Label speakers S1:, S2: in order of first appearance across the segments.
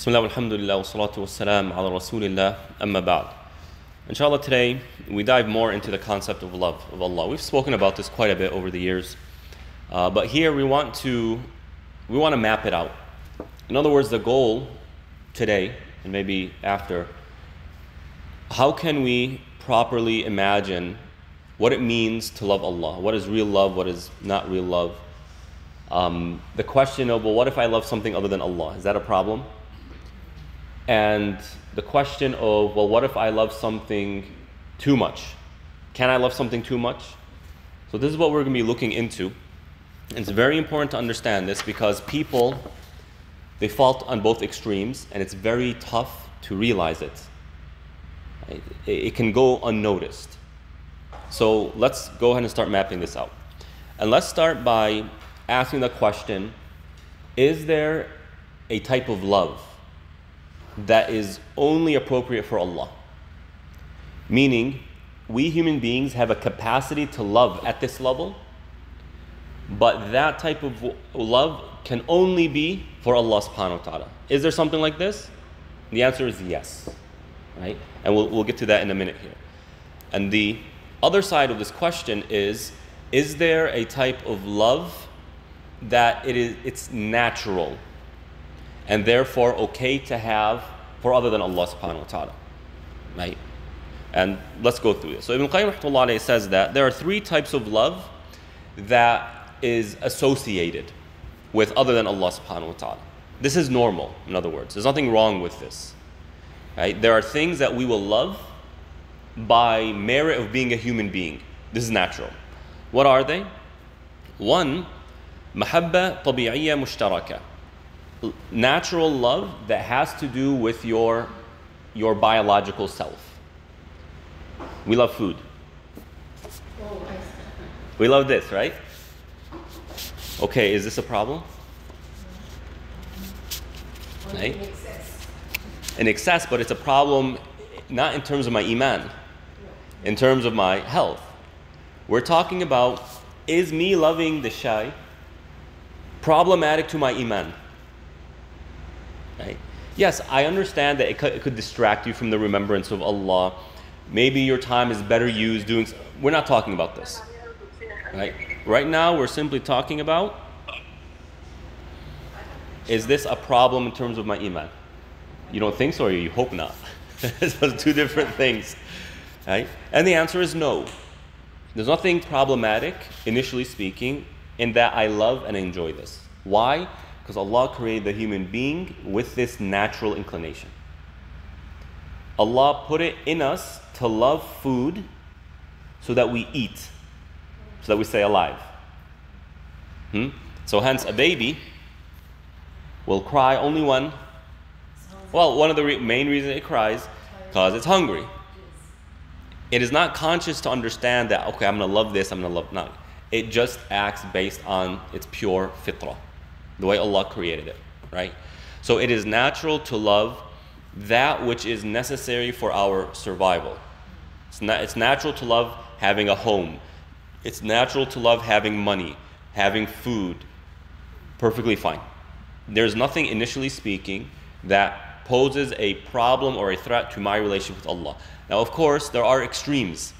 S1: Bismillah, alhamdulillah, wa salatu wa salam ala rasulillah, amma ba'd. Inshallah, today we dive more into the concept of love of Allah. We've spoken about this quite a bit over the years, but here we want to map it out. In other words, the goal today, and maybe after, how can we properly imagine what it means to love Allah? What is real love? What is not real love? The question of, well, what if I love something other than Allah? Is that a problem? And the question of, well, what if I love something too much? Can I love something too much? So this is what we're going to be looking into. And it's very important to understand this because people, they fall on both extremes, and it's very tough to realize it. It can go unnoticed. So let's go ahead and start mapping this out. And let's start by asking the question, is there a type of love that is only appropriate for Allah? Meaning, we human beings have a capacity to love at this level, but that type of love can only be for Allah subhanahu wa ta'ala. Is there something like this? The answer is yes, right? And we'll get to that in a minute here. And the other side of this question is there a type of love that it's natural and therefore okay to have for other than Allah subhanahu wa ta'ala, right? And let's go through this. So Ibn Qayyim rahmatullah alayhi says that there are three types of love that is associated with other than Allah subhanahu wa ta'ala. This is normal, in other words. There's nothing wrong with this, right? There are things that we will love by merit of being a human being. This is natural. What are they? One, mahabba tabi'iyya mushtaraka. Natural love that has to do with your biological self. We love food. We love this, right? Okay, is this a problem? Right? In excess, but it's a problem not in terms of my iman, in terms of my health. We're talking about, is me loving the shy problematic to my iman? Right? Yes, I understand that it could distract you from the remembrance of Allah. Maybe your time is better used doing... We're not talking about this. Right? Right now, we're simply talking about, is this a problem in terms of my iman? You don't think so, or you hope not? Those are two different things. Right? And the answer is no. There's nothing problematic, initially speaking, in that I love and enjoy this. Why? Because Allah created the human being with this natural inclination. Allah put it in us to love food so that we eat, so that we stay alive. So hence a baby will cry only when, well, one of the main reasons it cries, because it's hungry. It is not conscious to understand that, okay, I'm going to love this, I'm going to love not. It just acts based on its pure fitrah, the way Allah created it, right? So it is natural to love that which is necessary for our survival. It's natural to love having a home. It's natural to love having money, having food. Perfectly fine. There's nothing, initially speaking, that poses a problem or a threat to my relationship with Allah. Now, of course, there are extremes,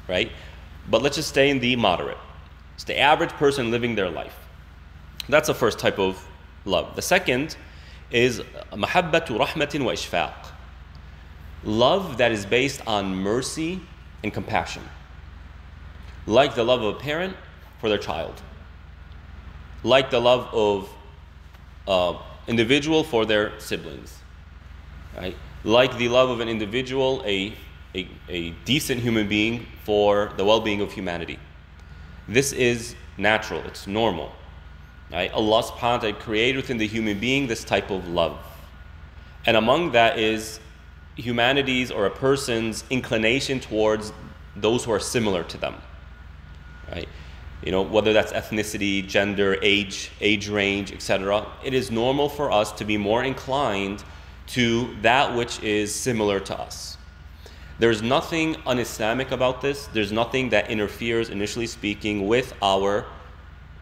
S1: right? But let's just stay in the moderate. It's the average person living their life. That's the first type of love. The second is mahabbatu rahmatin wa ishfaq. Love that is based on mercy and compassion. Like the love of a parent for their child. Like the love of individual for their siblings. Right? Like the love of an individual, a decent human being for the well-being of humanity. This is natural, it's normal. Right? Allah subhanahu wa ta'ala created within the human being this type of love. And among that is humanity's or a person's inclination towards those who are similar to them. Right? You know, whether that's ethnicity, gender, age range, etc. It is normal for us to be more inclined to that which is similar to us. There's nothing un-Islamic about this. There's nothing that interferes, initially speaking, with our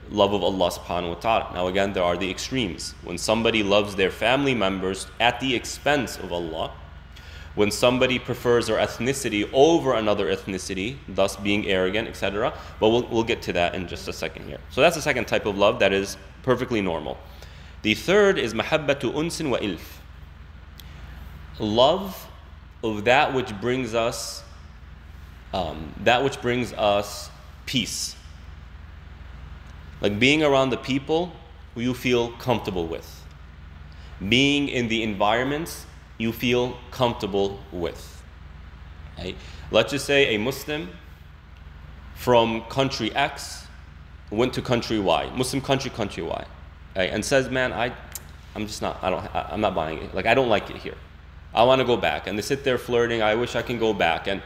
S1: love of Allah subhanahu wa ta'ala. Now again, there are the extremes. When somebody loves their family members at the expense of Allah, when somebody prefers their ethnicity over another ethnicity, thus being arrogant, etc. But we'll get to that in just a second here. So that's the second type of love that is perfectly normal. The third is mahabbatu unsin wa ilf. Love of that which brings us peace. Like being around the people who you feel comfortable with. Being in the environments you feel comfortable with. Okay? Let's just say a Muslim from country X went to country Y, Muslim country Y, okay? And says, man, I'm not buying it. Like, I don't like it here. I want to go back. And they sit there flirting, I wish I can go back. And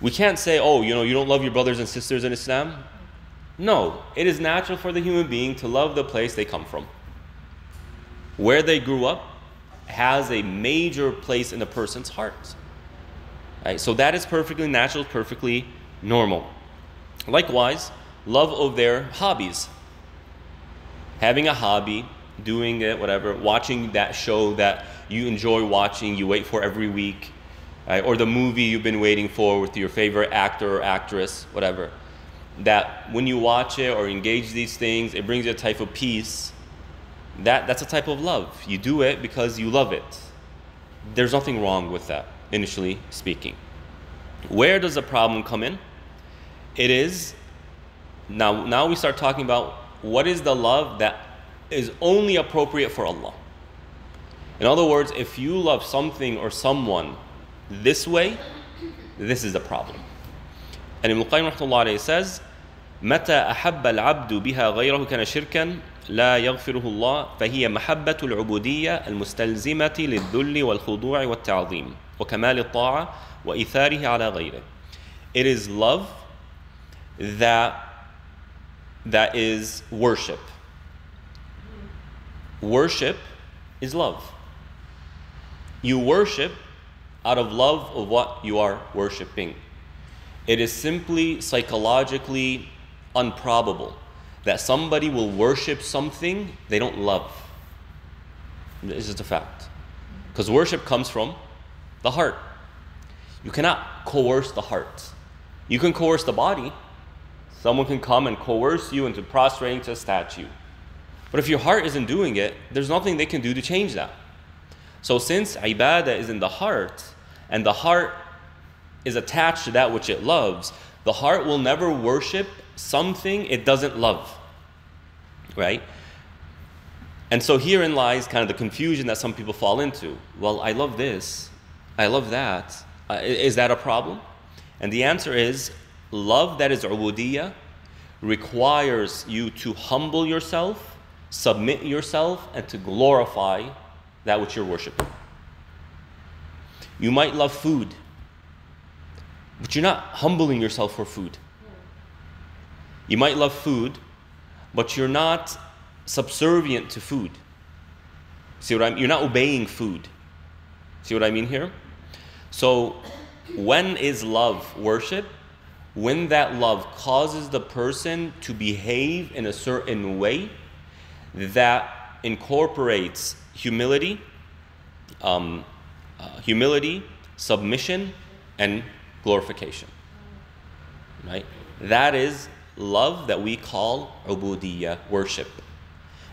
S1: we can't say, oh, you don't love your brothers and sisters in Islam. No, it is natural for the human being to love the place they come from. Where they grew up has a major place in a person's heart. Right? So that is perfectly natural, perfectly normal. Likewise, love of their hobbies. Having a hobby, doing it, whatever, watching that show that you enjoy watching, you wait for every week, right? Or the movie you've been waiting for with your favorite actor or actress, whatever. That when you watch it or engage these things, it brings you a type of peace. That's a type of love. You do it because you love it. There's nothing wrong with that, initially speaking. Where does the problem come in? It is, now we start talking about what is the love that is only appropriate for Allah. In other words, if you love something or someone this way, this is the problem. And Ibn Qayyim rahmatullahi alayhi says, متى أحب العبد بها غيره كان شركا لا يغفره الله فهي محبة العبودية المستلزمة للذل والخضوع والتعظيم وكمال الطاعة وإيثاره على غيره. It is love that is worship. Worship is love. You worship out of love of what you are worshiping. It is simply psychologically improbable that somebody will worship something they don't love. This is a fact. Because worship comes from the heart. You cannot coerce the heart. You can coerce the body. Someone can come and coerce you into prostrating to a statue. But if your heart isn't doing it, there's nothing they can do to change that. So since ibadah is in the heart, and the heart is attached to that which it loves, the heart will never worship something it doesn't love. Right? And so herein lies kind of the confusion that some people fall into. Well, I love this, I love that. Is that a problem? And the answer is, love that is ubudiyya requires you to humble yourself, submit yourself, and to glorify that which you're worshiping. You might love food, but you're not humbling yourself for food. You might love food, but you're not subservient to food. See what I mean? You're not obeying food. See what I mean here? So when is love worship? When that love causes the person to behave in a certain way that incorporates humility, submission, and glorification. Right? That is love that we call ubudiyya, worship.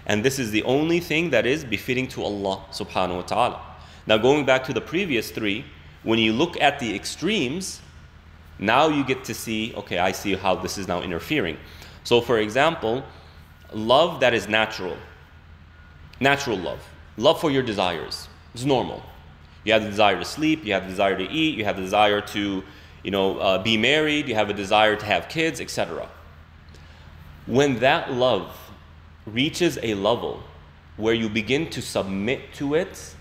S1: And this is the only thing that is befitting to Allah subhanahu wa ta'ala. Now going back to the previous three, when you look at the extremes, now you get to see, okay, I see how this is now interfering. So for example, love that is natural love for your desires, it's normal. You have the desire to sleep, you have the desire to eat, you have the desire to be married, you have a desire to have kids, etc. When that love reaches a level where you begin to submit to it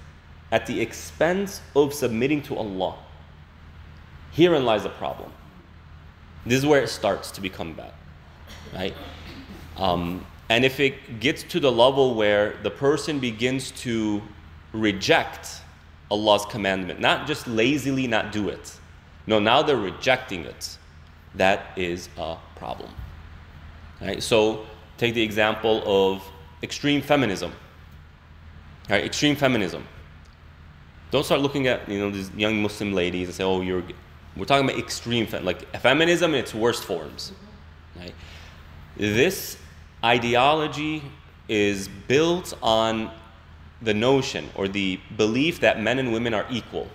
S1: at the expense of submitting to Allah, herein lies the problem. This is where it starts to become bad, right? And if it gets to the level where the person begins to reject Allah's commandment, not just lazily not do it, no, now they're rejecting it, that is a problem. Right? So take the example of extreme feminism. Right? Extreme feminism. Don't start looking at these young Muslim ladies and say, oh, we're talking about extreme, like feminism in its worst forms. Right? This ideology is built on the notion or the belief that men and women are equal.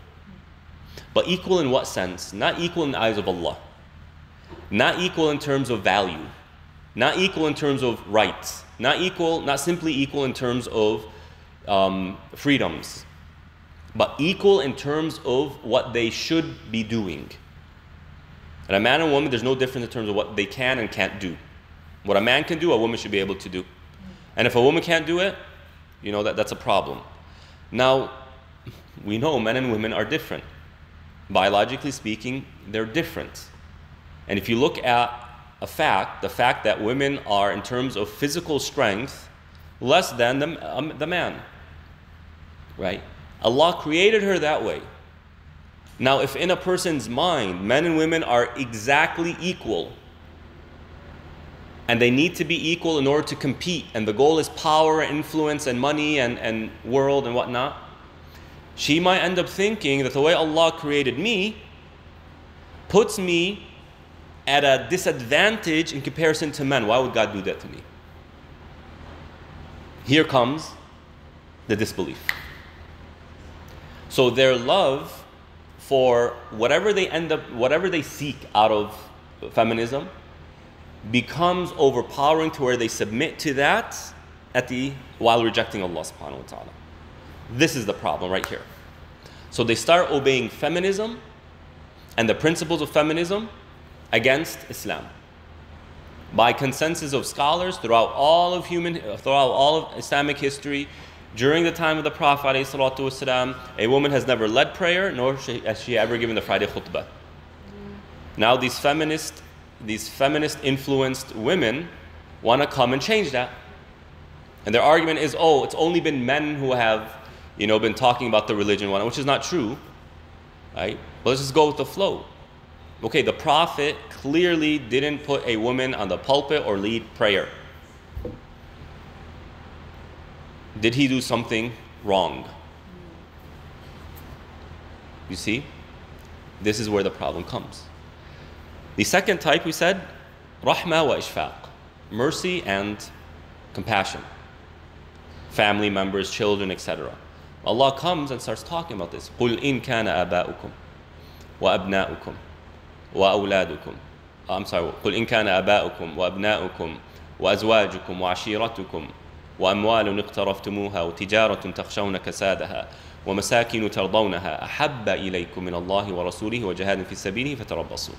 S1: But equal in what sense? Not equal in the eyes of Allah. Not equal in terms of value. Not equal in terms of rights. Not simply equal in terms of freedoms. But equal in terms of what they should be doing. And a man and a woman, there's no difference in terms of what they can and can't do. What a man can do, a woman should be able to do. And if a woman can't do it, that's a problem. Now, we know men and women are different. Biologically speaking, they're different. And if you look at the fact that women are, in terms of physical strength, less than the man, right? Allah created her that way. Now, if in a person's mind, men and women are exactly equal, and they need to be equal in order to compete, and the goal is power, influence, and money, and world, and whatnot, she might end up thinking that the way Allah created me puts me at a disadvantage in comparison to men. Why would God do that to me? Here comes the disbelief. So their love for whatever they seek out of feminism becomes overpowering to where they submit to that while rejecting Allah subhanahu wa ta'ala. This is the problem right here. So they start obeying feminism and the principles of feminism against Islam. By consensus of scholars throughout all of Islamic history, during the time of the Prophet ﷺ, a woman has never led prayer, nor has she ever given the Friday khutbah. Now these feminist influenced women want to come and change that. And their argument is, oh, it's only been men who have been talking about the religion, which is not true. Right? But let's just go with the flow. Okay, the Prophet clearly didn't put a woman on the pulpit or lead prayer. Did he do something wrong? You see? This is where the problem comes. The second type, we said, rahma wa ishfaq, mercy and compassion. Family members, children, etc. Allah comes and starts talking about this. قُلْ إِن كَانَ آبَاؤُكُمْ وَأَبْنَاؤُكُمْ وَأَوْلَادُكُمْ قُلْ إِن كَانَ آبَاؤُكُمْ وَأَبْنَاؤُكُمْ وَأَزْوَاجُكُمْ وَعَشِيرَتُكُمْ وأموال اقترفتموها وتجارة تخشون كسادها ومساكن ترضونها أحب إليكم من الله ورسوله وجهاد في سبيله فتربصوا.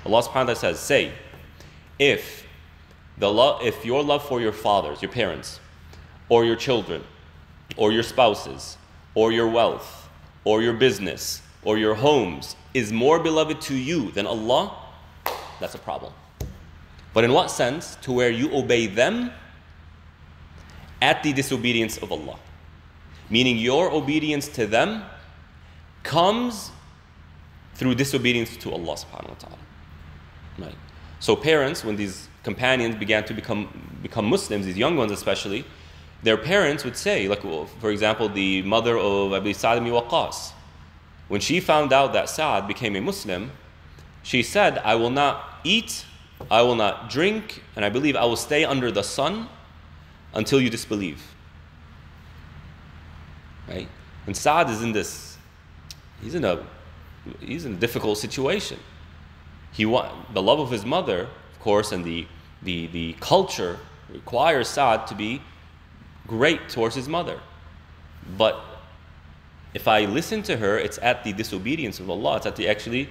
S1: Allah subhanahu wa ta'ala says, say, if your love for your fathers, your parents, or your children, or your spouses, or your wealth, or your business, or your homes is more beloved to you than Allah, that's a problem. But in what sense? To where you obey them at the disobedience of Allah. Meaning your obedience to them comes through disobedience to Allah subhanahu wa ta'ala. Right? So parents, when these companions began to become Muslims, these young ones especially, their parents would say, like for example, the mother of Abi Sa'd ibn Waqqas, when she found out that Sa'd became a Muslim, she said, I will not eat, I will not drink, and I believe I will stay under the sun until you disbelieve. Right? And Sa'd is he's in a difficult situation. The love of his mother, of course, and the culture requires Sa'd to be great towards his mother. But if I listen to her, it's at the disobedience of Allah. It's at the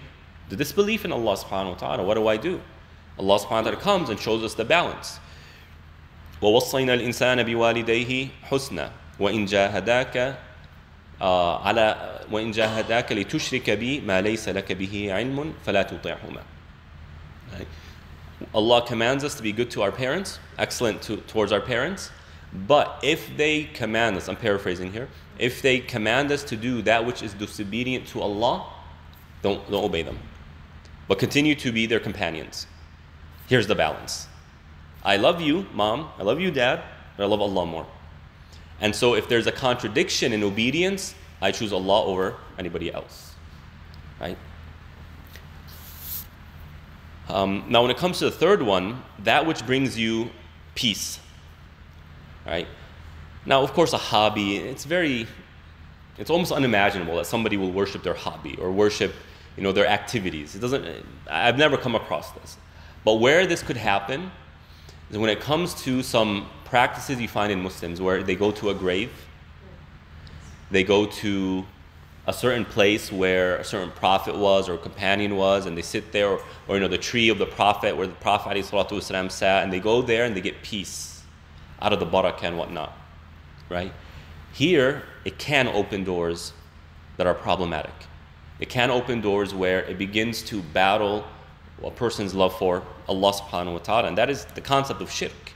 S1: disbelief in Allah subhanahu wa ta'ala. What do I do? Allah subhanahu wa ta'ala comes and shows us the balance. وَوَصَّيْنَا الْإِنسَانَ بِوَالِدَيْهِ حُسْنًا وَإِنْ جَاهَدَاكَ لِتُشْرِكَ بِي مَا لَيْسَ لَكَ بِهِ عِلْمٌ فَلَا تُطِعْهُمَا. Allah commands us to be good to our parents, excellent towards our parents, but if they command us, I'm paraphrasing here, if they command us to do that which is disobedient to Allah, don't obey them, but continue to be their companions. Here's the balance. I love you, mom, I love you, dad, but I love Allah more. And so if there's a contradiction in obedience, I choose Allah over anybody else, right? Now when it comes to the third one, that which brings you peace, right? Now, of course, a hobby, it's almost unimaginable that somebody will worship their hobby or worship, their activities. I've never come across this. But where this could happen is when it comes to some practices you find in Muslims where they go to a grave, they go to a certain place where a certain prophet was or a companion was, and they sit there, or the tree of the prophet where the Prophet ﷺ sat, and they go there and they get peace out of the barakah and whatnot, right? Here, it can open doors that are problematic. It can open doors where it begins to battle a person's love for Allah subhanahu wa ta'ala, and that is the concept of shirk,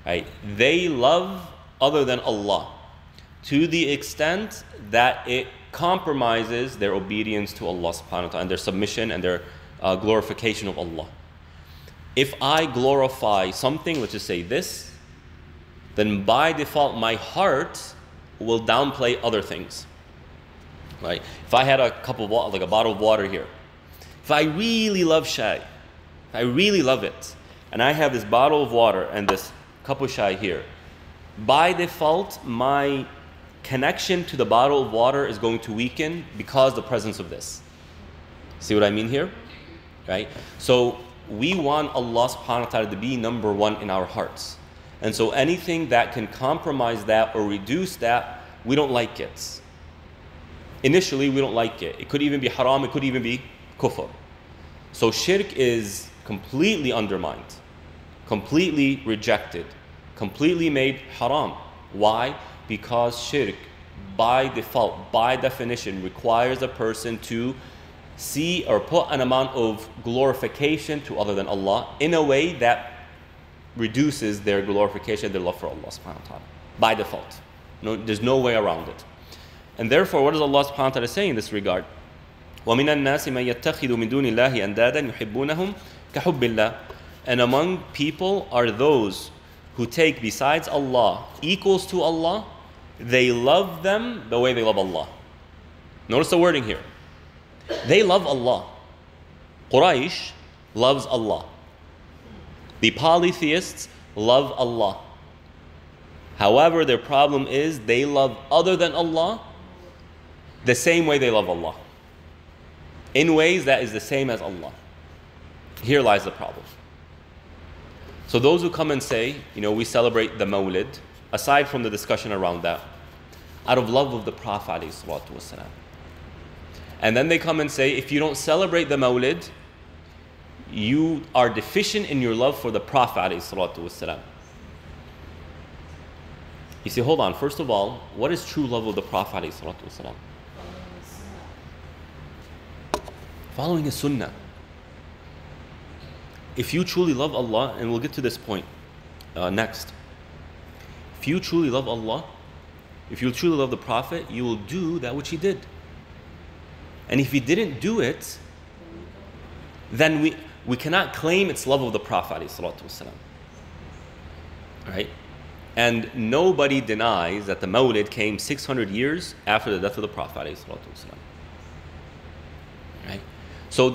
S1: right? They love other than Allah to the extent that it compromises their obedience to Allah subhanahu wa ta'ala and their submission and their glorification of Allah. If I glorify something, let's just say this, then by default my heart will downplay other things, right? If I had a cup of water, like a bottle of water here, if I really love shai, if I really love it, and I have this bottle of water and this cup of shai here, by default my connection to the bottle of water is going to weaken because the presence of this. See what I mean here? Right? So we want Allah subhanahu wa ta'ala to be number one in our hearts. And so anything that can compromise that or reduce that, we don't like it. Initially, we don't like it. It could even be haram, it could even be kufr. So shirk is completely undermined, completely rejected, completely made haram. Why? Because shirk, by default, by definition, requires a person to see or put an amount of glorification to other than Allah in a way that reduces their glorification, their love for Allah subhanahu wa ta'ala, by default. There's no way around it. And therefore, what does Allah subhanahu wa ta'ala say in this regard? وَمِنَ النَّاسِ مَن يَتَّخِذُ مِن دُونِ اللَّهِ أَنْدَادًا يُحِبُّونَهُمْ كَحُبِّ اللَّهِ. And among people are those who take besides Allah equals to Allah, they love them the way they love Allah. Notice the wording here. They love Allah. Quraysh loves Allah. The polytheists love Allah. However, their problem is they love other than Allah the same way they love Allah, in ways that is the same as Allah. Here lies the problem. So those who come and say, we celebrate the Mawlid, aside from the discussion around that, out of love of the Prophet ﷺ. And then they come and say, if you don't celebrate the Mawlid, you are deficient in your love for the Prophet ﷺ. You say, hold on, first of all, what is true love of the Prophet ﷺ? Following his sunnah. If you truly love Allah, and we'll get to this point next. If you truly love Allah, if you truly love the Prophet, you will do that which he did. And if he didn't do it, then we cannot claim it's love of the Prophet ﷺ. Right? And nobody denies that the Mawlid came 600 years after the death of the Prophet ﷺ. Right? So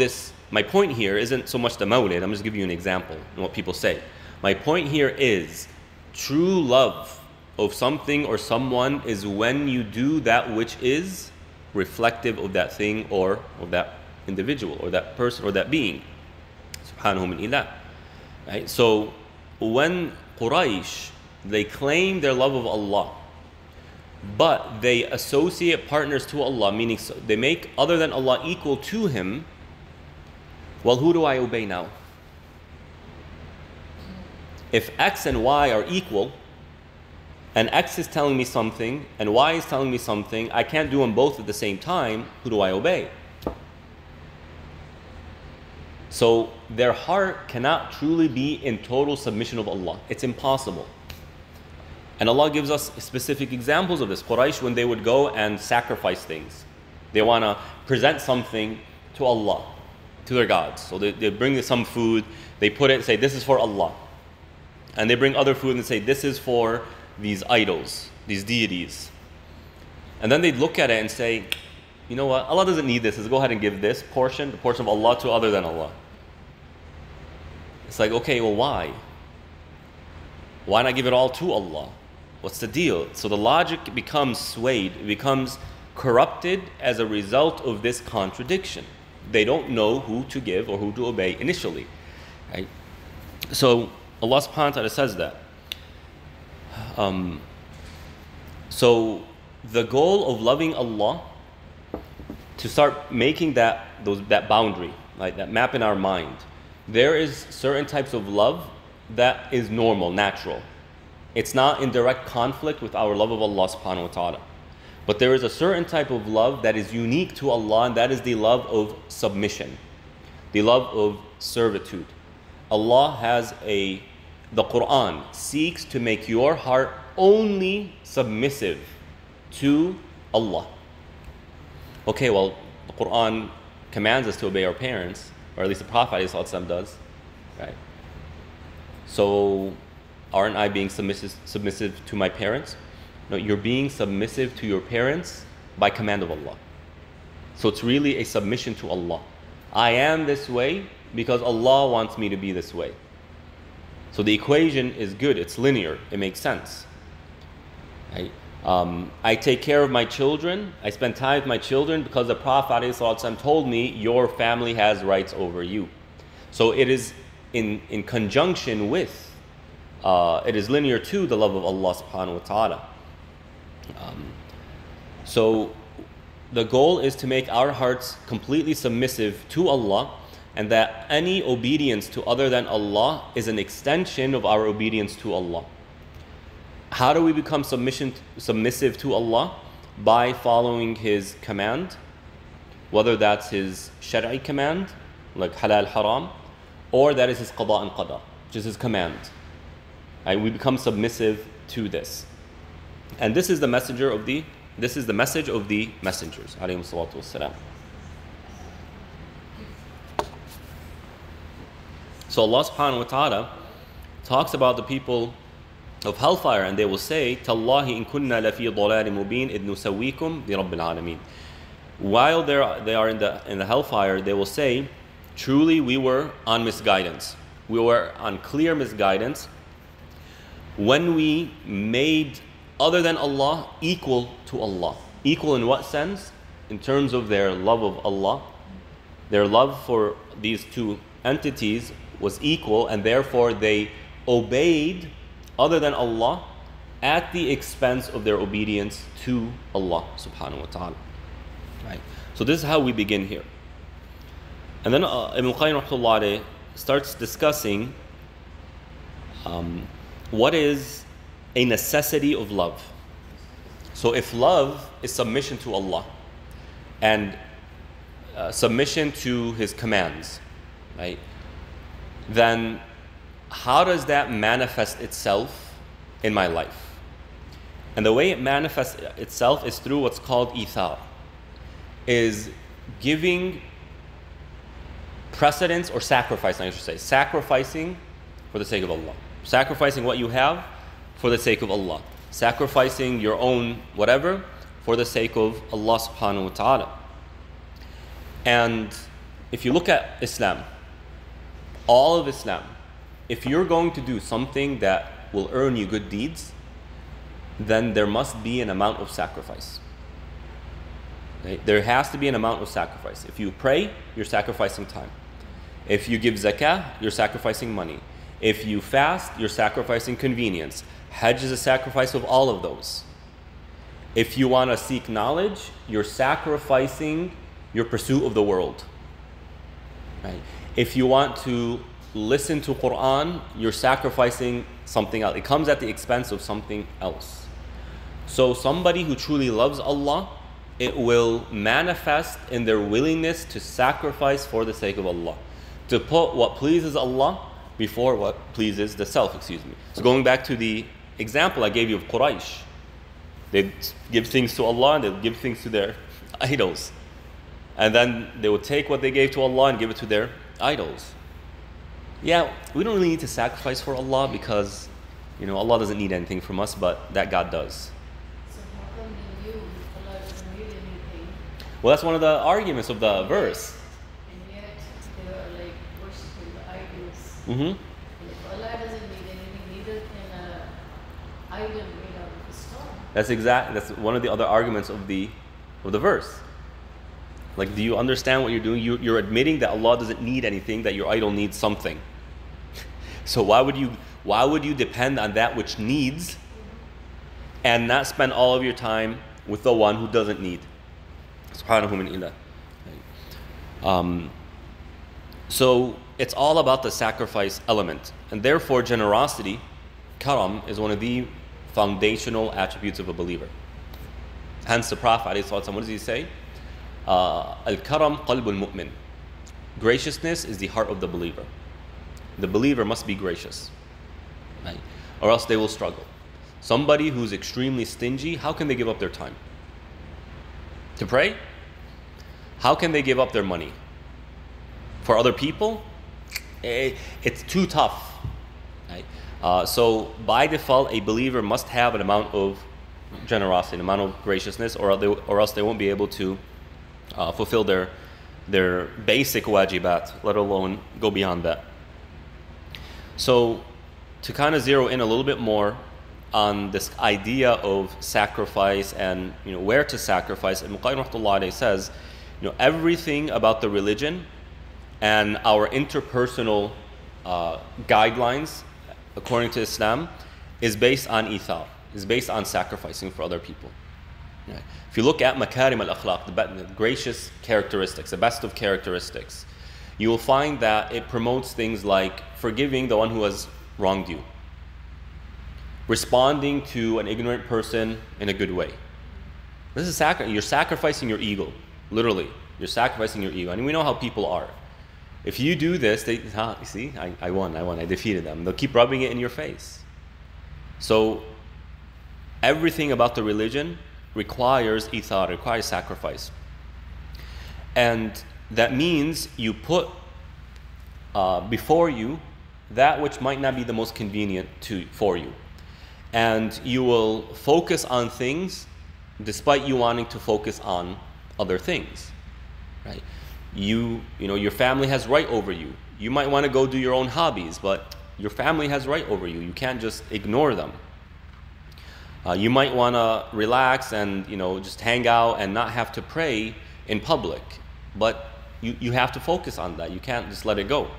S1: my point here isn't so much the Mawlid. I'm just giving you an example of what people say. My point here is true love of something or someone is when you do that which is reflective of that thing or of that individual or that person or that being. Subhanahu min ilah. Right? So when Quraysh, they claim their love of Allah, but they associate partners to Allah, meaning they make other than Allah equal to him, well, who do I obey now? If X and Y are equal, and X is telling me something, and Y is telling me something, I can't do them both at the same time, who do I obey? So their heart cannot truly be in total submission of Allah. It's impossible. And Allah gives us specific examples of this. Quraysh, when they would go and sacrifice things, they want to present something to Allah, to their gods. So they bring some food, they put it and say, this is for Allah. and they bring other food and say, this is for these idols, these deities. And then they'd look at it and say, you know what, Allah doesn't need this. Let's go ahead and give this portion, the portion of Allah, to other than Allah. It's like, okay, well, why? Why not give it all to Allah? What's the deal? So the logic becomes swayed, it becomes corrupted as a result of this contradiction. They don't know who to give or who to obey initially. Right? So Allah subhanahu wa ta'ala says that. So the goal of loving Allah, to start making that boundary, right, that map in our mind, there is certain types of love that is normal, natural. It's not in direct conflict with our love of Allah subhanahu wa ta'ala. But there is a certain type of love that is unique to Allah, and that is the love of submission, the love of servitude. Allah the Quran seeks to make your heart only submissive to Allah. Okay, well, the Quran commands us to obey our parents, or at least the Prophet ﷺ does, right? So, aren't I being submissive to my parents? No, you're being submissive to your parents by command of Allah. So it's really a submission to Allah. I am this way because Allah wants me to be this way. So the equation is good, it's linear, it makes sense. Right? I take care of my children, I spend time with my children because the Prophet ﷺ told me your family has rights over you. So it is in conjunction with, it is linear to the love of Allah subhanahu wa ta'ala. So the goal is to make our hearts completely submissive to Allah, and that any obedience to other than Allah is an extension of our obedience to Allah. How do we become submissive to Allah? By following His command, whether that's His Shari'i command, like halal, haram, or that is His qada and qada, which is His command. And we become submissive to this. And this is the message of the messengers, alayhi salatu wassalam. So Allah subhanahu wa ta'ala talks about the people of hellfire, and they will say, Tallahi in kunna lafi dhalalin mubin id nusawwikum bi rabbil alamin. While they are in the hellfire, they will say, truly we were on misguidance. We were on clear misguidance when we made other than Allah equal to Allah. Equal in what sense? In terms of their love of Allah. Their love for these two entities was equal, and therefore they obeyed other than Allah at the expense of their obedience to Allah subhanahu wa ta'ala. Right? So this is how we begin here. And then Ibn Qayyim rahmatullahi alayhi starts discussing what is a necessity of love. So if love is submission to Allah and submission to His commands, right, then how does that manifest itself in my life? And the way it manifests itself is through what's called ithar, is giving precedence or sacrificing, I should say, sacrificing for the sake of Allah. Sacrificing what you have for the sake of Allah. Sacrificing your own whatever for the sake of Allah subhanahu wa ta'ala. And if you look at Islam, all of Islam, if you're going to do something that will earn you good deeds, then there must be an amount of sacrifice. Okay? There has to be an amount of sacrifice. If you pray, you're sacrificing time. If you give zakah, you're sacrificing money. If you fast, you're sacrificing convenience. Hajj is a sacrifice of all of those. If you want to seek knowledge, you're sacrificing your pursuit of the world. Right? If you want to listen to Quran, you're sacrificing something else. It comes at the expense of something else. So somebody who truly loves Allah, it will manifest in their willingness to sacrifice for the sake of Allah. To put what pleases Allah before what pleases the self, So going back to the example I gave you of Quraysh, they'd give things to Allah and they'd give things to their idols. And then they would take what they gave to Allah and give it to their idols. Yeah, we don't really need to sacrifice for Allah because, Allah doesn't need anything from us, but that God does.
S2: So how come in you, Allah doesn't need anything,
S1: Well, that's one of the arguments of the verse.
S2: and yet they are like worshipping the idols?
S1: Mm-hmm.
S2: And if Allah doesn't need anything, neither can an idol made out of a stone.
S1: That's one of the other arguments of the verse. Like, do you understand what you're doing? You're admitting that Allah doesn't need anything, that your idol needs something. So why would you depend on that which needs and not spend all of your time with the one who doesn't need? Subhanahu min ilah. So it's all about the sacrifice element. And therefore generosity, karam, is one of the foundational attributes of a believer. Hence the Prophet, what does he say? Al-karam qalbul mu'min. Graciousness is the heart of the believer. The believer must be gracious, right? Or else they will struggle. Somebody who's extremely stingy, how can they give up their time to pray? How can they give up their money for other people? It's too tough, right? So by default, a believer must have an amount of generosity, an amount of graciousness, or else they won't be able to fulfill their basic wajibat, let alone go beyond that. So to kind of zero in a little bit more on this idea of sacrifice and where to sacrifice, Ibn Qayyim rahmatullahi alayhi says, everything about the religion and our interpersonal guidelines according to Islam is based on ithar, is based on sacrificing for other people. Right. If you look at makarim al-akhlaq, the gracious characteristics, the best of characteristics, you will find that it promotes things like forgiving the one who has wronged you, responding to an ignorant person in a good way. This is you're sacrificing your ego, literally. You're sacrificing your ego. And we know how people are. If you do this, you see, I won, I defeated them. They'll keep rubbing it in your face. So everything about the religion requires ithar, requires sacrifice. And that means you put before you that which might not be the most convenient for you. And you will focus on things despite you wanting to focus on other things, right? Your family has right over you. You might want to go do your own hobbies, but your family has right over you. You can't just ignore them. You might want to relax and just hang out and not have to pray in public, but you have to focus on that. You can't just let it go.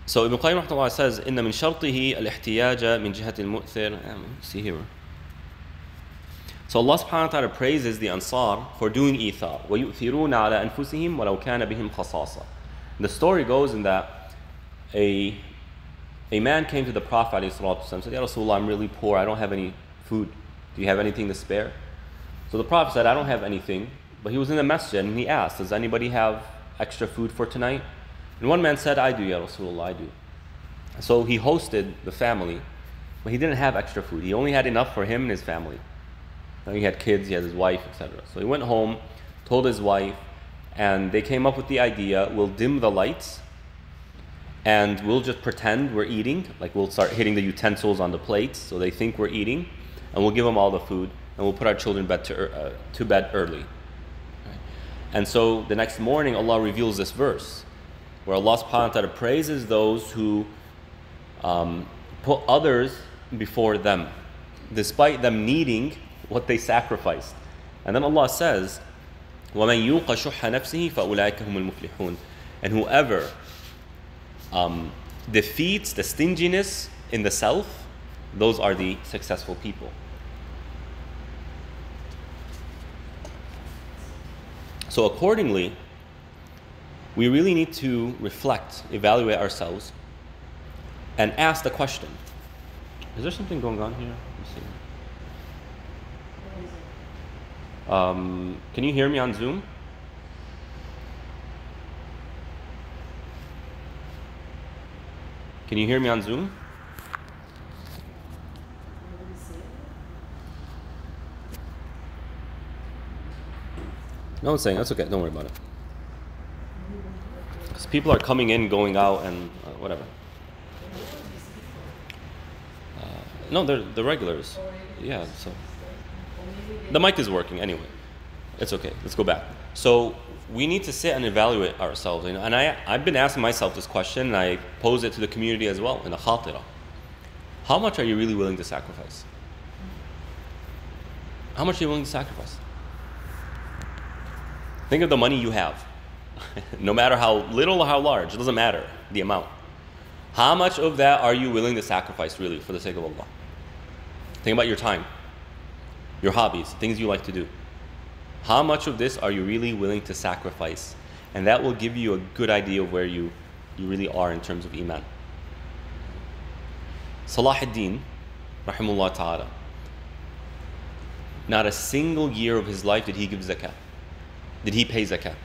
S1: So Ibn Qayyim rahimahullah says, إن من شرطه الاحتياج من جهة المؤثر. See here. So Allah subhanahu wa ta'ala praises the Ansar for doing ithar. وَيُؤْثِرُونَ عَلَى أَنفُسِهِمْ وَلَوْ كَانَ بِهِمْ خَصَاصَةٌ. The story goes in that a man came to the Prophet and said, Ya Rasulullah, I'm really poor, I don't have any food. Do you have anything to spare? So the Prophet said, I don't have anything. But he was in the masjid and he asked, does anybody have extra food for tonight? And one man said, I do, Ya Rasulullah, I do. So he hosted the family, but he didn't have extra food. He only had enough for him and his family. He had kids, he had his wife, etc. So he went home, told his wife, and they came up with the idea, we'll dim the lights and we'll just pretend we're eating, like we'll start hitting the utensils on the plates so they think we're eating, and we'll give them all the food, and we'll put our children to bed early. Right? And so the next morning Allah reveals this verse where Allah subhanahu wa ta'ala praises those who put others before them, despite them needing what they sacrificed. And then Allah says, وَمَنْ يُوقَ شُحَّ نَفْسِهِ فَأُولَٰئِكَ هُمُ الْمُفْلِحُونَ. And whoever defeats the stinginess in the self, those are the successful people. So accordingly, we really need to reflect, evaluate ourselves, and ask the question, is there something going on here? Let's see. Can you hear me on Zoom? Can you hear me on Zoom? No one's saying, that's okay, don't worry about it. So people are coming in, going out, and whatever. No, they're the regulars. Yeah, so the mic is working anyway. It's okay. Let's go back. So we need to sit and evaluate ourselves. You know? And I've been asking myself this question, and I pose it to the community as well in the khatira. How much are you really willing to sacrifice? How much are you willing to sacrifice? Think of the money you have. No matter how little or how large, it doesn't matter the amount. How much of that are you willing to sacrifice really for the sake of Allah? Think about your time, your hobbies, things you like to do. How much of this are you really willing to sacrifice? And that will give you a good idea of where you really are in terms of Iman. Salah ad-Din, rahimahullah ta'ala, not a single year of his life did he give zakah. Did he pay zakah?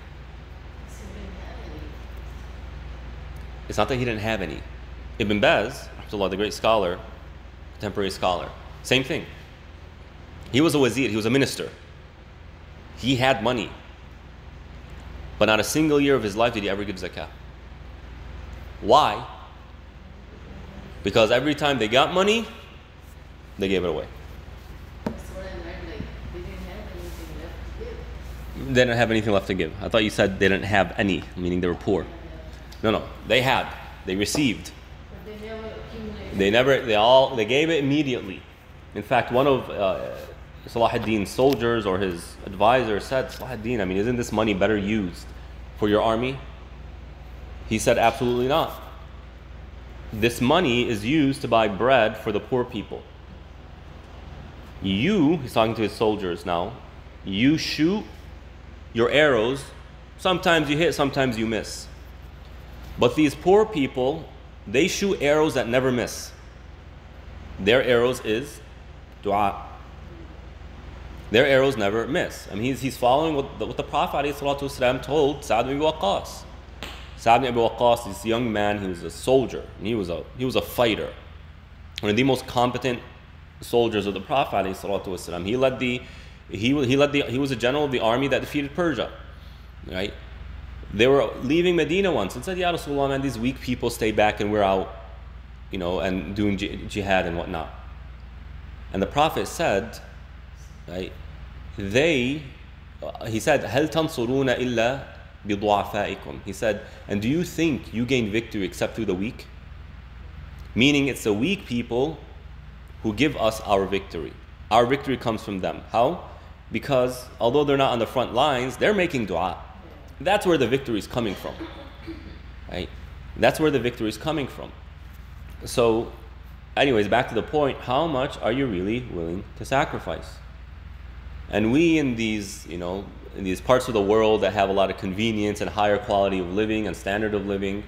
S1: It's not that he didn't have any. Ibn Baz, rahmatullah, the great scholar, contemporary scholar, same thing. He was a wazir, he was a minister. He had money. But not a single year of his life did he ever give zakah. Why? Because every time they got money, they gave it away.
S2: That's what I meant, like, they didn't have anything left to give.
S1: They didn't have anything left to give. I thought you said they didn't have any, meaning they were poor. No, they had. They received.
S2: But they never accumulated.
S1: They gave it immediately. In fact, one of Salah ad-Din's soldiers or his advisor said, Salah ad-Din, I mean, isn't this money better used for your army? He said, absolutely not. This money is used to buy bread for the poor people. He's talking to his soldiers now, you shoot your arrows, sometimes you hit, sometimes you miss. But these poor people, they shoot arrows that never miss. Their arrows is dua. Their arrows never miss. I mean, he's following what the Prophet ﷺ told Sa'd ibn Abi Waqqas. Sa'd ibn Abi Waqqas, this young man, he was a soldier, and he was a fighter. One of the most competent soldiers of the Prophet ﷺ. He was a general of the army that defeated Persia. Right? They were leaving Medina once and said, Ya Rasulullah, man, these weak people stay back and we're out, and doing jihad and whatnot. And the Prophet said, right, he said, هَلْ تَنْصُرُونَ إِلَّا بِضُعَفَائِكُمْ. He said, and do you think you gain victory except through the weak? Meaning it's the weak people who give us our victory. Our victory comes from them. How? Because although they're not on the front lines, they're making dua. That's where the victory is coming from. Right? That's where the victory is coming from. So, anyways, back to the point, how much are you really willing to sacrifice? And we in these parts of the world that have a lot of convenience and higher quality of living and standard of living,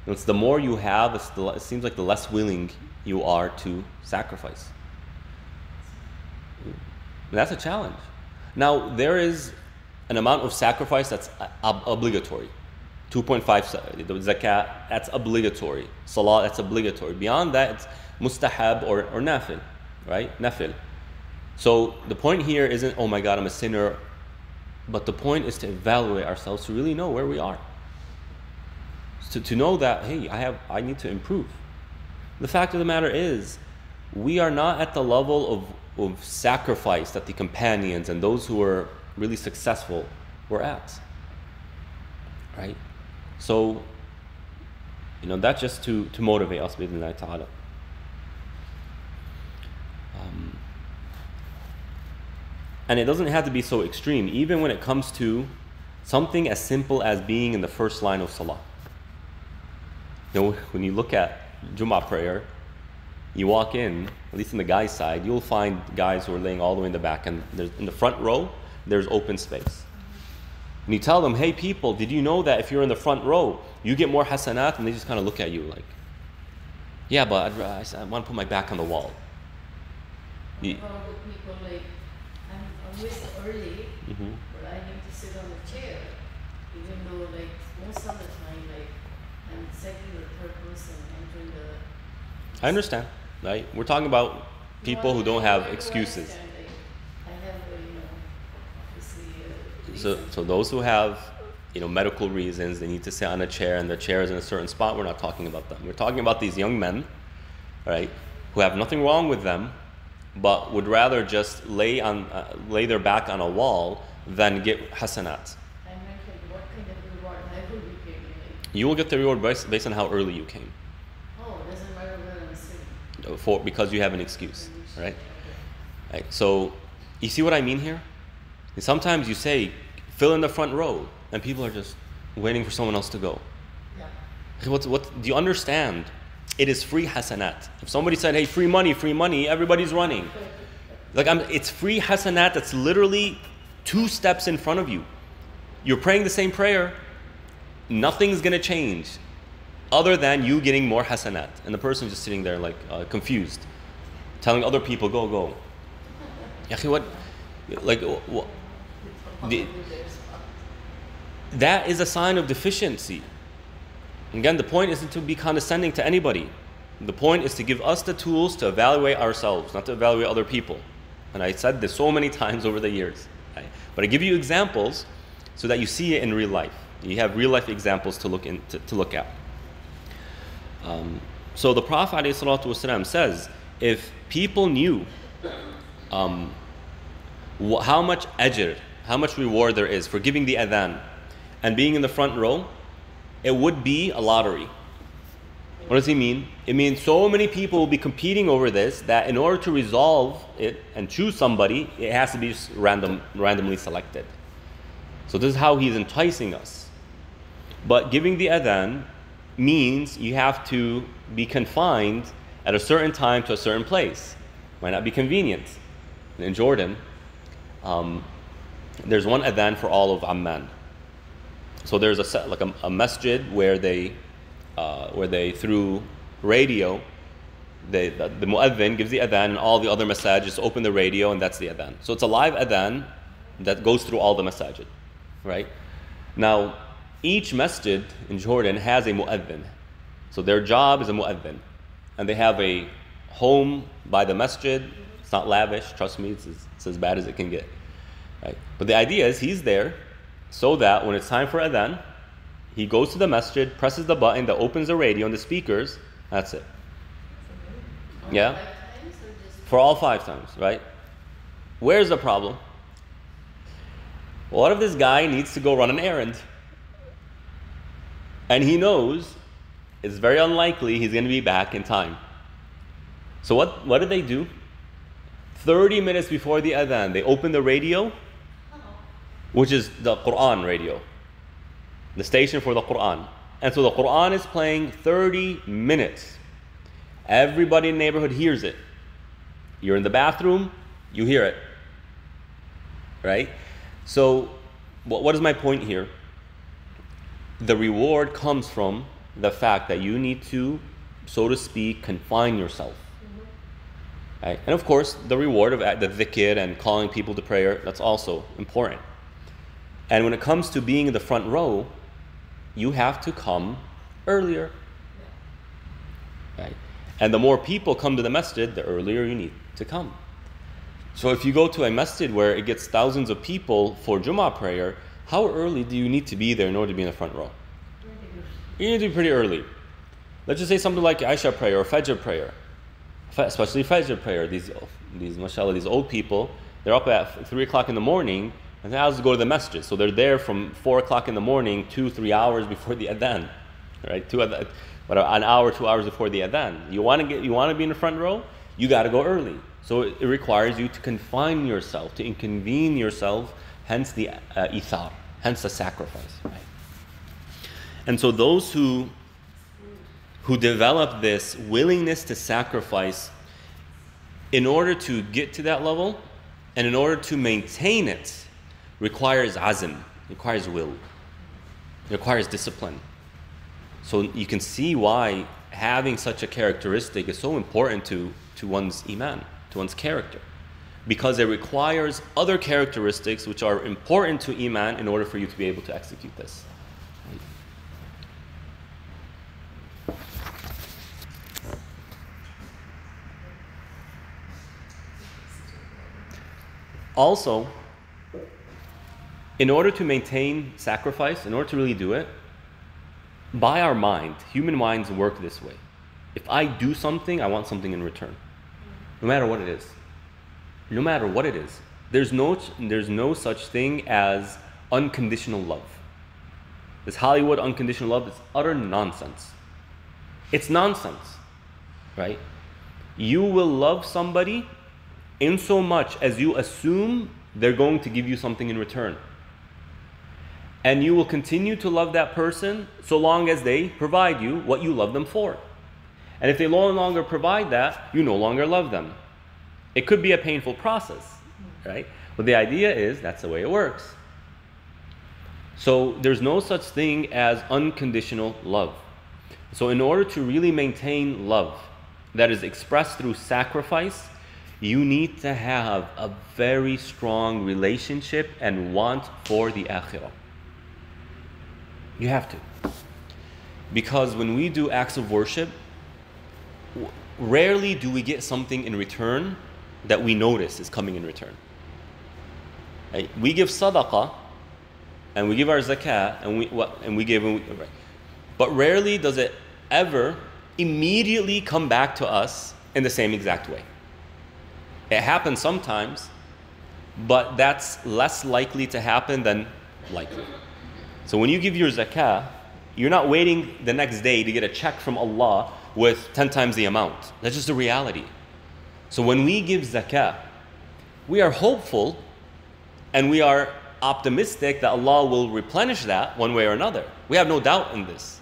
S1: it's the more you have, it seems like the less willing you are to sacrifice. And that's a challenge. Now, there is an amount of sacrifice that's obligatory. 2.5 zakat, that's obligatory. Salah, that's obligatory. Beyond that, it's mustahab or nafil, right? Nafil. So the point here isn't, oh my God, I'm a sinner, but the point is to evaluate ourselves, to really know where we are. To know that, hey, I need to improve. The fact of the matter is, we are not at the level of sacrifice that the companions and those who were really successful were at. Right? So, that's just to motivate us, bi'idhnillahi ta'ala. And it doesn't have to be so extreme, even when it comes to something as simple as being in the first line of salah. When you look at Jummah prayer, you walk in, at least on the guy's side, you'll find guys who are laying all the way in the back, and in the front row, there's open space. And you tell them, hey people, did you know that if you're in the front row, you get more hasanat? And they just kind of look at you like, yeah, but I want to put my back on the wall.
S2: All the people, like, I'm always early, but I need to sit on the chair, even though, like, most of the time, like, I'm second or third person entering the...
S1: I understand, right? We're talking about people who don't have excuses.
S2: I have, obviously,
S1: So those who have medical reasons, they need to sit on a chair and the chair is in a certain spot, we're not talking about them. We're talking about these young men, right, who have nothing wrong with them, but would rather just lay their back on a wall than get hasanat.
S2: I meant like what kind of reward I will be getting.
S1: You will get the reward based on how early you came.
S2: Oh, it doesn't matter where I'm sitting.
S1: Because you have an excuse, right? Right? So, you see what I mean here? And sometimes you say, fill in the front row, and people are just waiting for someone else to go.
S2: Yeah.
S1: What do you understand? It is free hasanat. If somebody said, hey, free money, everybody's running. It's free hasanat that's literally 2 steps in front of you. You're praying the same prayer. Nothing's going to change other than you getting more hasanat. And the person just sitting there confused, telling other people, go. That is a sign of deficiency. Again, the point isn't to be condescending to anybody. The point is to give us the tools to evaluate ourselves, not to evaluate other people. And I said this so many times over the years. Right? But I give you examples so that you see it in real life. You have real life examples to look at. So the Prophet ﷺ says, if people knew how much ajr, how much reward there is for giving the adhan and being in the front row, it would be a lottery. What does he mean? It means so many people will be competing over this that in order to resolve it and choose somebody, it has to be just randomly selected. So this is how he's enticing us. But giving the adhan means you have to be confined at a certain time to a certain place. Might not be convenient. In Jordan, there's one adhan for all of Amman. So there's a masjid where they through radio, the mu'adhin gives the adhan, and all the other masajid just open the radio, and that's the adhan. So it's a live adhan that goes through all the masajid, right? Now, each masjid in Jordan has a mu'adhin. So their job is a mu'adhin. And they have a home by the masjid. It's not lavish, trust me, it's as bad as it can get. Right? But the idea is he's there so that when it's time for adhan, he goes to the masjid, presses the button that opens the radio and the speakers, that's it. Yeah?
S2: 5 times or just
S1: For all 5 times, right? Where's the problem? What if this guy needs to go run an errand? And he knows it's very unlikely he's going to be back in time. So what did they do? 30 minutes before the adhan, they open the radio, which is the Quran radio, the station for the Quran. And so the Quran is playing 30 minutes. Everybody in the neighborhood hears it. You're in the bathroom, you hear it. Right? So what is my point here? The reward comes from the fact that you need to, so to speak, confine yourself. Right? And of course, the reward of the dhikr and calling people to prayer, that's also important. And when it comes to being in the front row, you have to come earlier. Right? And the more people come to the masjid, the earlier you need to come. So if you go to a masjid where it gets thousands of people for Jummah prayer, how early do you need to be there in order to be in the front row? You need to be pretty early. Let's just say something like Isha prayer or Fajr prayer. Especially Fajr prayer. These mashallah, these old people, they're up at 3 o'clock in the morning and they have to go to the masjid. So they're there from 4 o'clock in the morning, 2-3 hours before the adhan. Right? But an hour, 2 hours before the adhan. You want to be in the front row? You got to go early. So it requires you to confine yourself, to inconvene yourself, hence the ithar, hence the sacrifice. Right? And so those who develop this willingness to sacrifice in order to get to that level and in order to maintain it requires azm, requires will, requires discipline. So you can see why having such a characteristic is so important to one's iman, to one's character, because it requires other characteristics which are important to iman in order for you to be able to execute this. Also, in order to maintain sacrifice, in order to really do it, by our mind, human minds work this way. If I do something, I want something in return. No matter what it is. No matter what it is. There's no such thing as unconditional love. This Hollywood unconditional love is utter nonsense. It's nonsense, right? You will love somebody in so much as you assume they're going to give you something in return. And you will continue to love that person so long as they provide you what you love them for. And if they no longer provide that, you no longer love them. It could be a painful process, right? But the idea is that's the way it works. So there's no such thing as unconditional love. So in order to really maintain love that is expressed through sacrifice, you need to have a very strong relationship and want for the akhirah. You have to. Because when we do acts of worship, rarely do we get something in return that we notice is coming in return. Right? We give sadaqah, and we give our zakah, but rarely does it ever immediately come back to us in the same exact way. It happens sometimes, but that's less likely to happen than likely. So when you give your zakah, you're not waiting the next day to get a check from Allah with 10 times the amount. That's just the reality. So when we give zakah, we are hopeful and we are optimistic that Allah will replenish that one way or another. We have no doubt in this.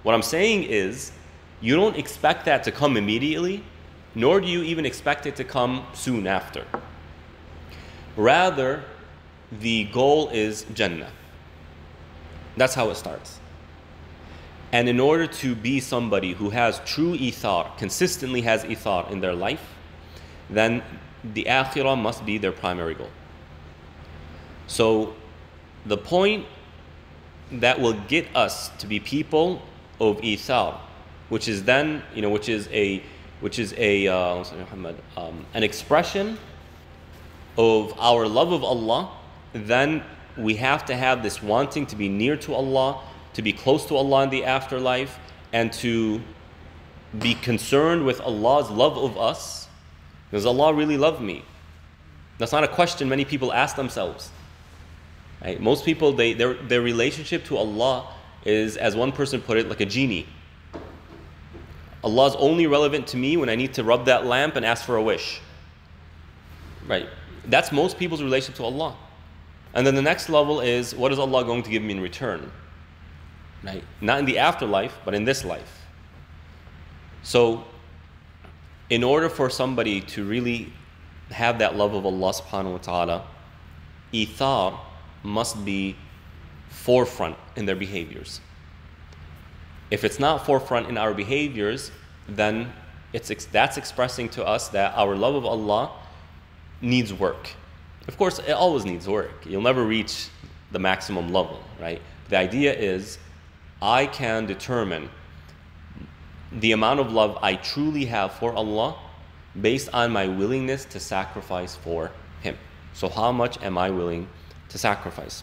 S1: What I'm saying is, you don't expect that to come immediately, nor do you even expect it to come soon after. Rather, the goal is Jannah. That's how it starts. And in order to be somebody who has true ithar, consistently has ithar in their life, then the akhirah must be their primary goal. So the point that will get us to be people of ithar, which is then, which is an expression of our love of Allah, then we have to have this wanting to be near to Allah, to be close to Allah in the afterlife, and to be concerned with Allah's love of us. Does Allah really love me? That's not a question many people ask themselves. Right? Most people, their relationship to Allah is, as one person put it, like a genie. Allah is only relevant to me when I need to rub that lamp and ask for a wish. Right? That's most people's relationship to Allah. And then the next level is, what is Allah going to give me in return? Right? Not in the afterlife, but in this life. So, in order for somebody to really have that love of Allah subhanahu wa ta'ala, ithar must be forefront in their behaviors. If it's not forefront in our behaviors, then that's expressing to us that our love of Allah needs work. Of course, it always needs work. You'll never reach the maximum level, right? The idea is, I can determine the amount of love I truly have for Allah based on my willingness to sacrifice for Him. So how much am I willing to sacrifice?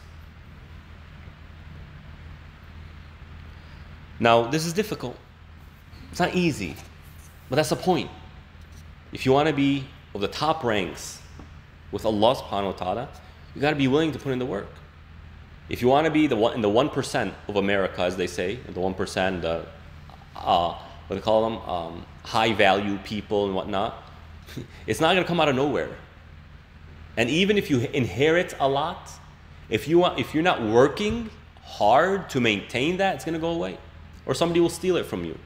S1: Now, this is difficult. It's not easy, but that's the point. If you want to be of the top ranks with Allah subhanahu wa ta'ala, you got to be willing to put in the work. If you want to be in the 1% of America, as they say, the 1%, what do they call them, high value people and whatnot, it's not going to come out of nowhere. And even if you inherit a lot, if you're not working hard to maintain that, it's going to go away, or somebody will steal it from you.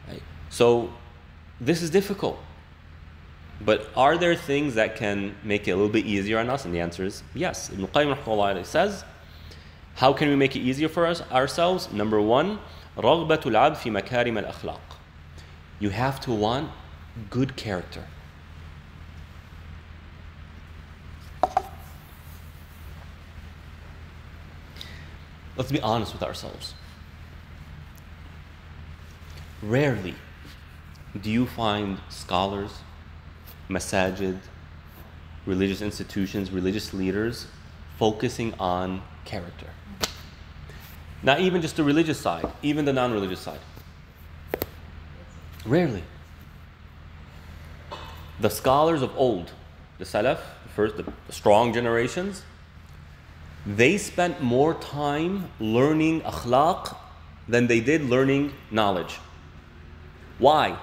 S1: Right? So this is difficult. But are there things that can make it a little bit easier on us? And the answer is yes. Ibn Qayyim rahimahullah says, how can we make it easier for ourselves? Number one, رغبة العبد في مكارم الأخلاق. You have to want good character. Let's be honest with ourselves. Rarely do you find scholars, masajid, religious institutions, religious leaders focusing on character. Not even just the religious side, even the non-religious side. Rarely. The scholars of old, the Salaf, the strong generations, they spent more time learning akhlaq than they did learning knowledge. Why?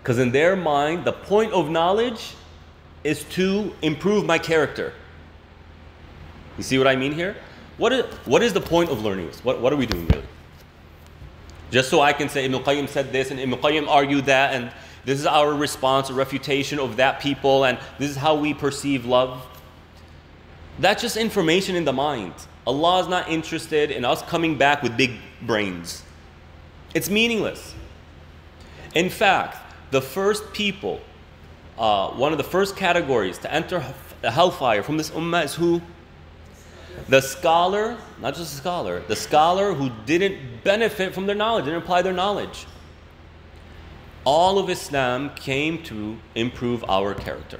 S1: Because in their mind, the point of knowledge is to improve my character. You see what I mean here? What is the point of learning this? What are we doing really? Just so I can say Ibn Qayyim said this and Ibn Qayyim argued that, and this is our response, a refutation of that people, and this is how we perceive love. That's just information in the mind. Allah is not interested in us coming back with big brains. It's meaningless. In fact, the first people, one of the first categories to enter the hellfire from this ummah is who? The scholar, not just the scholar who didn't benefit from their knowledge, didn't apply their knowledge. All of Islam came to improve our character.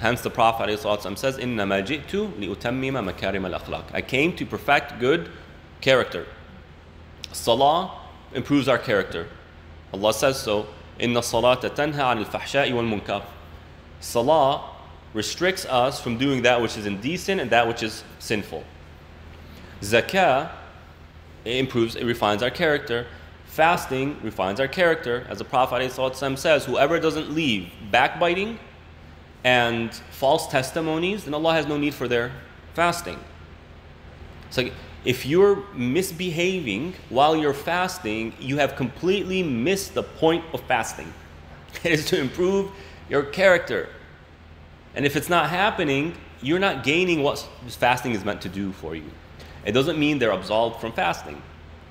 S1: Hence the Prophet ﷺ says, إِنَّمَا جِئْتُ لِأُتَمِّمَ مَكَارِمَ الْأَخْلَاقِ. I came to perfect good character. Salah improves our character. Allah says so, إِنَّ الصَّلَاةَ تَنْهَى عَنِ الْفَحْشَاءِ وَالْمُنْكَرِ. Salah restricts us from doing that which is indecent and that which is sinful. Zakah, it refines our character. Fasting refines our character. As the Prophet ﷺ says, whoever doesn't leave backbiting and false testimonies, then Allah has no need for their fasting. So if you're misbehaving while you're fasting, you have completely missed the point of fasting. It is to improve your character. And if it's not happening, you're not gaining what fasting is meant to do for you. It doesn't mean they're absolved from fasting.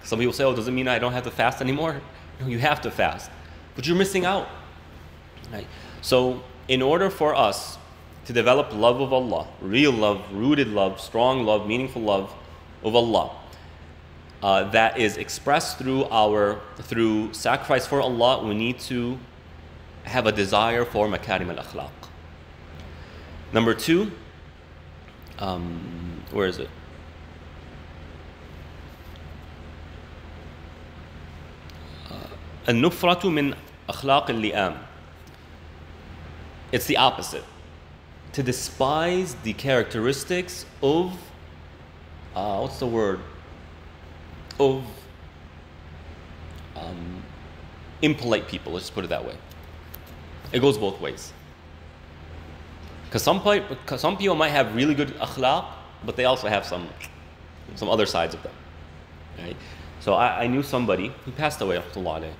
S1: Some people say, oh, does it mean I don't have to fast anymore? No, you have to fast. But you're missing out. Right? So in order for us to develop love of Allah, real love, rooted love, strong love, meaningful love of Allah, that is expressed through sacrifice for Allah, we need to have a desire for makarim al-akhlaq. Number 2, where is it? النفرة من أخلاق اللئام. It's the opposite. To despise the characteristics of, what's the word? Of impolite people, let's put it that way. It goes both ways. Because some people might have really good akhlaq, but they also have some other sides of them. Right? So I knew somebody, he passed away, rahmatullah alayh.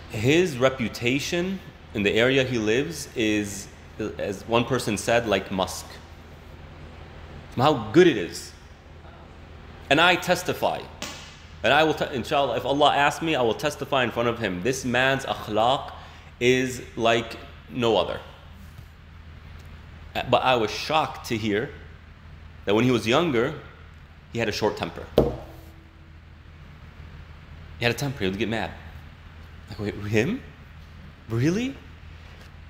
S1: His reputation in the area he lives is, as one person said, like musk. From how good it is. And I testify. And I will, inshallah, if Allah asks me, I will testify in front of him. This man's akhlaq is like no other. But I was shocked to hear that when he was younger, he had a short temper. He had a temper, he would get mad. Like, wait, him? Really?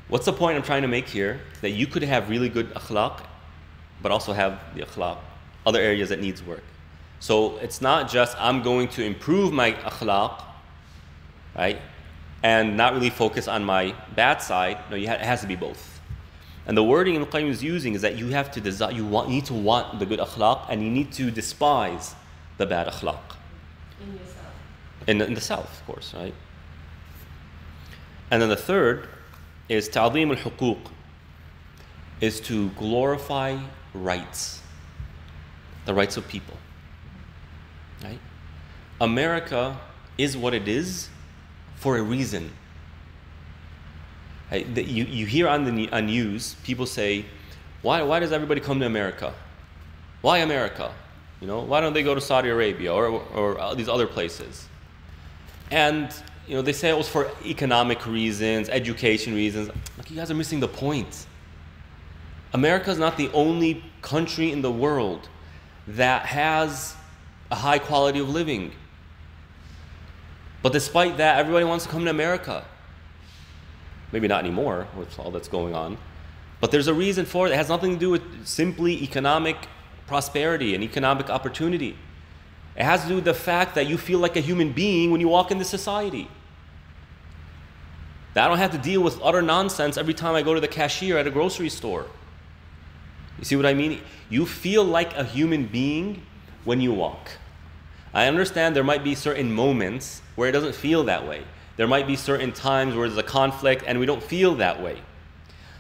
S1: What's the point I'm trying to make here? That you could have really good akhlaq, but also have the akhlaq, other areas that needs work. So it's not just I'm going to improve my akhlaq, right? And not really focus on my bad side. No, it has to be both. And the wording Ibn Qayyim is using is that you have to desire, you need to want the good akhlaq, and you need to despise the bad akhlaq.
S2: In yourself.
S1: In the self, of course, right? And then the third is ta'zeem al-huquq, is to glorify rights, the rights of people. Right? America is what it is for a reason. Right? You hear on the news, people say, why does everybody come to America? Why America? You know, why don't they go to Saudi Arabia or these other places? And you know, they say it was for economic reasons, education reasons. Like, you guys are missing the point. America is not the only country in the world that has a high quality of living. But despite that, everybody wants to come to America. Maybe not anymore with all that's going on. But there's a reason for it. It has nothing to do with simply economic prosperity and economic opportunity. It has to do with the fact that you feel like a human being when you walk into society. That I don't have to deal with utter nonsense every time I go to the cashier at a grocery store. You see what I mean? You feel like a human being when you walk. I understand there might be certain moments where it doesn't feel that way. There might be certain times where there's a conflict and we don't feel that way.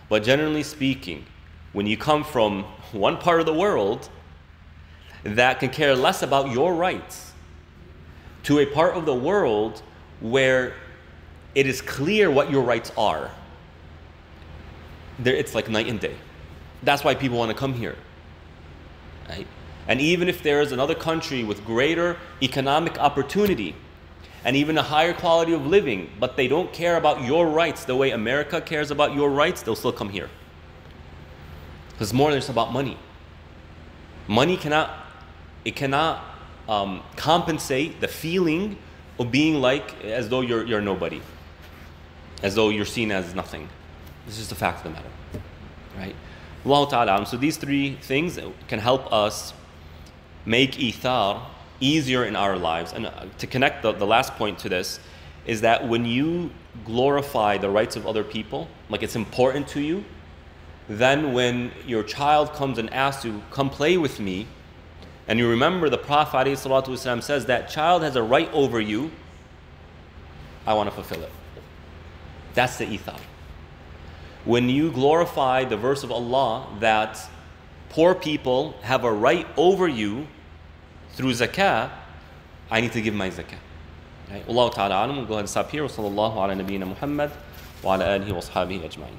S1: But generally speaking, when you come from one part of the world that can care less about your rights to a part of the world where it is clear what your rights are, it's like night and day. That's why people want to come here. Right? And even if there is another country with greater economic opportunity and even a higher quality of living, but they don't care about your rights the way America cares about your rights, they'll still come here. Because it's more than just about money. Money cannot compensate the feeling of being like as though you're nobody, as though you're seen as nothing. This is just the fact of the matter, right? Allahu Ta'ala. So these three things can help us make ithar easier in our lives. And to connect the last point to this is that when you glorify the rights of other people, like it's important to you, then when your child comes and asks you, come play with me, and you remember the Prophet ﷺ says that child has a right over you, I want to fulfill it. That's the ithar. When you glorify the verse of Allah that poor people have a right over you through zakah, I need to give my zakah. Right? Wallahu ta'ala alam. We'll go ahead and stop here. Wa sallallahu ala nabiyyina Muhammad wa ala alihi wa ashabihi ajma'in.